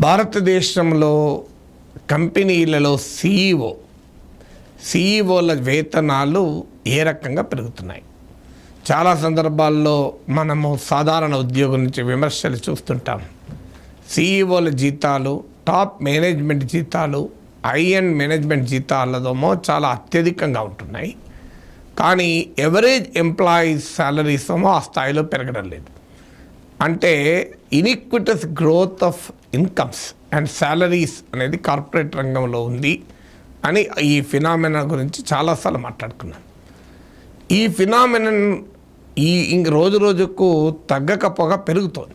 భారతదేశంలో కంపెనీలలో సిఈఓల వేతనాలు ఏ రకంగా పెరుగుతున్నాయి? చాలా సందర్భాల్లో మనము సాధారణ ఉద్యోగం నుంచి విమర్శలు చూస్తుంటాం. సిఈఓల జీతాలు, టాప్ మేనేజ్మెంట్ జీతాలు, హై-ఎండ్ మేనేజ్మెంట్ జీతాలదేమో చాలా అత్యధికంగా ఉంటున్నాయి. కానీ ఎవరేజ్ ఎంప్లాయీస్ శాలరీస్ ఏమో ఆ స్థాయిలో పెరగడం లేదు. అంటే inequitous growth of incomes and salaries అనేది కార్పొరేట్ రంగంలో ఉంది అని ఈ ఫినామినా గురించి చాలాసార్లు మాట్లాడుకున్నాను. ఈ ఫినామినన్ రోజు రోజుకు తగ్గకపోగా పెరుగుతోంది.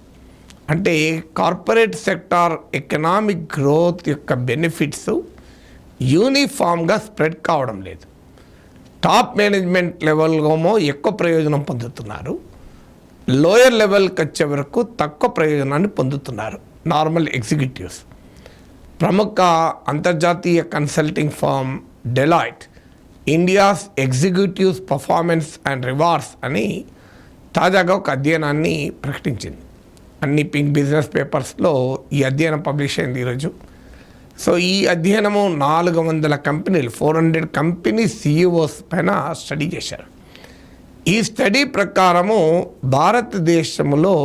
అంటే కార్పొరేట్ సెక్టార్ ఎకనామిక్ గ్రోత్ యొక్క బెనిఫిట్స్ యూనిఫామ్గా స్ప్రెడ్ కావడం లేదు. టాప్ మేనేజ్మెంట్ లెవెల్లోమో ఎక్కువ ప్రయోజనం పొందుతున్నారు, లోయర్ లెవెల్కి వచ్చే వరకు తక్కువ ప్రయోజనాన్ని పొందుతున్నారు నార్మల్ ఎగ్జిక్యూటివ్స్. ప్రముఖ అంతర్జాతీయ consulting firm Deloitte India's executives performance and rewards అని తాజాగా ఒక అధ్యయనాన్ని ప్రకటించింది. అన్ని పింక్ బిజినెస్ పేపర్స్లో ఈ అధ్యయనం పబ్లిష్ అయింది ఈరోజు. సో ఈ అధ్యయనము 400 కంపెనీలు 400 కంపెనీ సిఇఓస్ పైన స్టడీ చేశారు. ఈ స్టడీ ప్రకారము భారతదేశంలో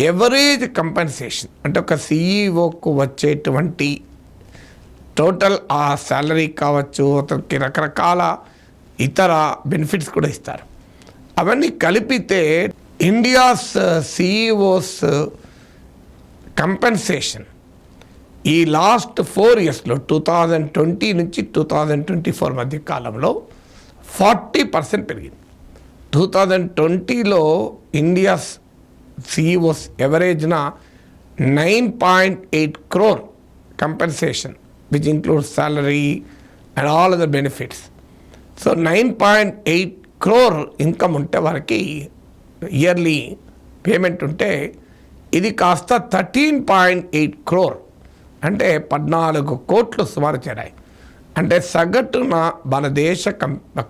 ఎవరేజ్ కంపెన్సేషన్ అంటే ఒక సిఈఓకు వచ్చేటువంటి టోటల్ ఆ శాలరీ కావచ్చు, అతనికి రకరకాల ఇతర బెనిఫిట్స్ కూడా ఇస్తారు. అవన్నీ కలిపితే ఇండియాస్ సిఈఓస్ కంపెన్సేషన్ ఈ లాస్ట్ 4 ఇయర్స్లో 2020 నుంచి 2024 మధ్య కాలంలో 40% పెరిగింది. 2020లో ఇండియాస్ సిఈఓస్ ఎవరేజ్న 9.8 crore compensation which includes salary and all other benefits. So 9.8 crore income ఉంటే వారికి ఇయర్లీ పేమెంట్ ఉంటే ఇది కాస్త 13.8 crore అంటే 14 కోట్లు సుమారు చేరాయి. అంటే సగటున మన దేశ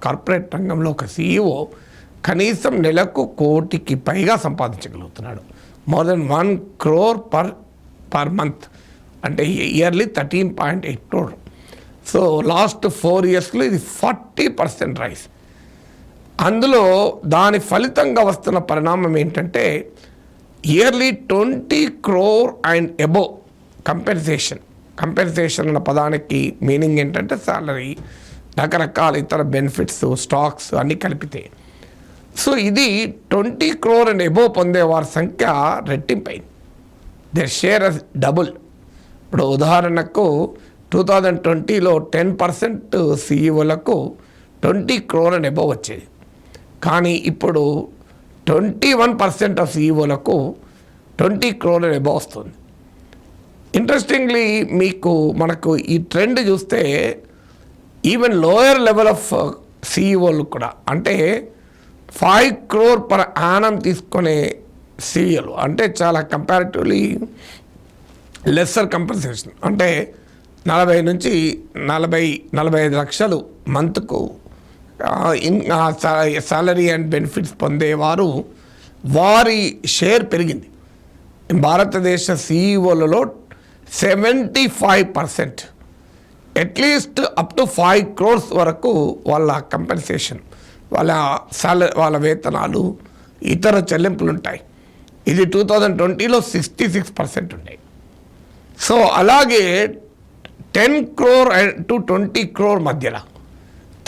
కార్పొరేట్ రంగంలో ఒక సిఇఓ కనీసం నెలకు 1 కోటికి పైగా సంపాదించగలుగుతున్నాడు. More than 1 crore per month అంటే ఇయర్లీ 13.8 crore. సో లాస్ట్ 4 ఇయర్స్లో ఇది 40% రైస్. అందులో దాని ఫలితంగా వస్తున్న పరిణామం ఏంటంటే yearly 20 crore and above compensation అన్న పదానికి మీనింగ్ ఏంటంటే సాలరీ, రకరకాల ఇతర బెనిఫిట్స్, స్టాక్స్ అన్నీ కలిపితే. సో ఇది 20 crore అండ్ అబోవ్ పొందే వారి సంఖ్య రెట్టింపైంది. There share double. ఇప్పుడు ఉదాహరణకు 2020లో 10% సిఈఓలకు 20 crore అండ్ అబోవ్ వచ్చేది. కానీ ఇప్పుడు 21% ఆఫ్ సిఈఓలకు 20 crore అండ్ అబోవ్ వస్తుంది. ఇంట్రెస్టింగ్లీ మనకు ఈ ట్రెండ్ చూస్తే ఈవెన్ లోయర్ లెవెల్ ఆఫ్ సిఈఓలు కూడా అంటే 5 crore పర్ యానం తీసుకునే సిఈఓలు అంటే చాలా కంపారిటివ్లీ లెస్సర్ కంపెన్సేషన్ అంటే 40 నుంచి 45 లక్షలు మంత్కు సాలరీ అండ్ బెనిఫిట్స్ పొందేవారు వారి షేర్ పెరిగింది. భారతదేశ సిఈఓలలో 75% అట్లీస్ట్ అప్ టు 5 crores వరకు వాళ్ళ కంపెన్సేషన్, వాళ్ళ వేతనాలు, ఇతర చెల్లింపులు ఉంటాయి. ఇది 2020లో 66% ఉన్నాయి. సో అలాగే 10 crore టు 20 crore మధ్యలో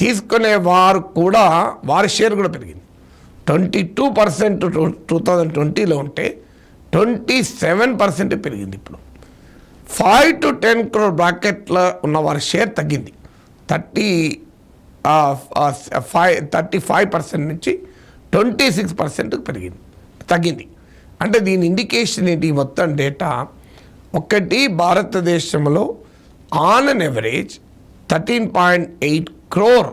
తీసుకునే వారు కూడా వారి షేర్ కూడా పెరిగింది. 22% 2020లో ఉంటే 27% పెరిగింది. ఇప్పుడు 5 to 10 crore బ్రాకెట్లో ఉన్న వారి షేర్ తగ్గింది. 35% నుంచి 26% తగ్గింది. అంటే దీని ఇండికేషన్ ఏంటి? మొత్తం డేటా ఒకటి, భారతదేశంలో ఆన్ అన్ ఎవరేజ్ 13.8 crore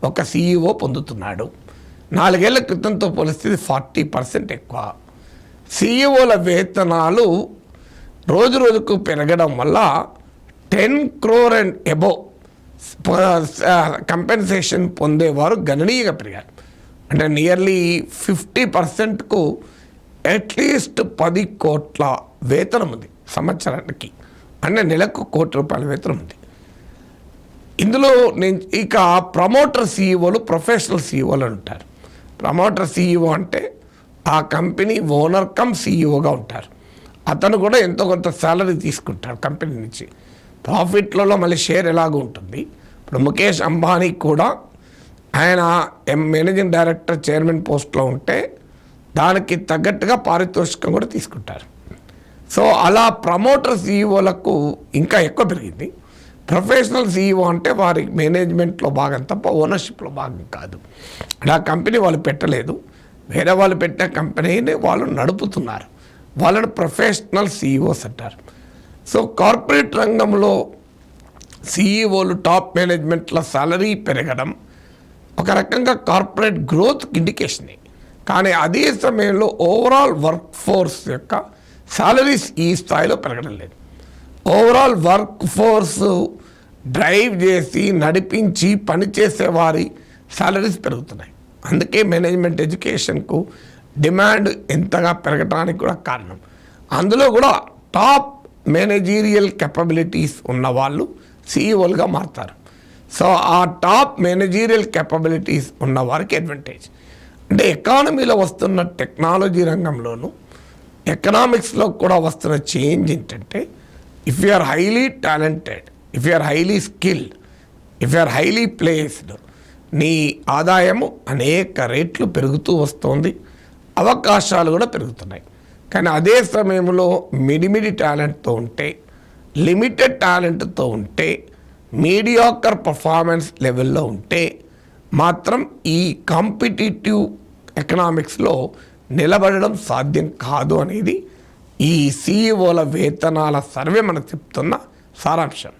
ఒక సిఈఓ పొందుతున్నాడు. 4 ఏళ్ల క్రితంతో పోలిస్తే 40% ఎక్కువ. సిఈఓల వేతనాలు రోజు రోజుకు పెరగడం వల్ల 10 crore అండ్ అబోవ్ కంపెన్సేషన్ పొందేవారు గణనీయంగా పెరిగారు. అంటే నియర్లీ 50%కు అట్లీస్ట్ 10 కోట్ల వేతనం ఉంది. సంవత్సరానికి, అంటే నెలకు ₹1,00,00,000 వేతనం ఉంది. ఇందులో నేను ఇక ప్రమోటర్ సీఈఓలు, ప్రొఫెషనల్ సీఈఓలు ఉంటారు. ప్రమోటర్ సీఈఓ అంటే ఆ కంపెనీ ఓనర్ కమ్ సీఈఓగా ఉంటారు. అతను కూడా ఎంతో కొంత శాలరీ తీసుకుంటాడు కంపెనీ నుంచి. ప్రాఫిట్లలో మళ్ళీ షేర్ ఎలాగో ఉంటుంది. ఇప్పుడు ముఖేష్ అంబానీ కూడా ఆయన మేనేజింగ్ డైరెక్టర్, చైర్మన్ పోస్ట్లో ఉంటే దానికి తగ్గట్టుగా పారితోషికం కూడా తీసుకుంటారు. సో అలా ప్రమోటర్ సీఈఓలకు ఇంకా ఎక్కువ పెరిగింది. ప్రొఫెషనల్ సీఈఓ అంటే వారి మేనేజ్మెంట్లో భాగం తప్ప ఓనర్షిప్లో భాగం కాదు. ఆ కంపెనీ వాళ్ళు పెట్టలేదు, వేరే వాళ్ళు పెట్టిన కంపెనీని వాళ్ళు నడుపుతున్నారు. వాళ్ళని ప్రొఫెషనల్ సీఈఓస్ అంటారు. సో కార్పొరేట్ రంగంలో సీఈఓలు, టాప్ మేనేజ్మెంట్ల సాలరీ పెరగడం ఒక రకంగా కార్పొరేట్ గ్రోత్ ఇండికేషనే. కానీ అదే సమయంలో ఓవరాల్ వర్క్ ఫోర్స్ యొక్క సాలరీస్ ఈ స్థాయిలో పెరగడం లేదు. ఓవరాల్ వర్క్ ఫోర్స్ డ్రైవ్ చేసి నడిపించి పనిచేసే వారి సాలరీస్ పెరుగుతున్నాయి. అందుకే మేనేజ్మెంట్ ఎడ్యుకేషన్కు డిమాండ్ ఎంతగా పెరగడానికి కూడా కారణం. అందులో కూడా టాప్ మేనేజీరియల్ కెపబిలిటీస్ ఉన్నవాళ్ళు సీఈఓలుగా మారుతారు. సో ఆ టాప్ మేనేజీరియల్ కెపబిలిటీస్ ఉన్న వారికి అడ్వాంటేజ్. అంటే ఎకానమీలో వస్తున్న టెక్నాలజీ రంగంలోనూ ఎకనామిక్స్లో కూడా వస్తున్న చేంజ్ ఏంటంటే, if you are highly talented, if you are highly skilled, if you are highly placed, నీ ఆదాయము అనేక రేట్లు పెరుగుతూ వస్తుంది, అవకాశాలు కూడా పెరుగుతున్నాయి. కానీ అదే సమయంలో మిడిమిడి టాలెంట్తో ఉంటే, లిమిటెడ్ టాలెంట్తో ఉంటే, మీడియాకర్ పర్ఫార్మెన్స్ లెవెల్లో ఉంటే మాత్రం ఈ కాంపిటీటివ్ ఎకనామిక్స్లో నిలబడడం సాధ్యం కాదు అనేది ఈ సీఈఓల వేతనాల సర్వే మనకు చెప్తున్న సారాంశం.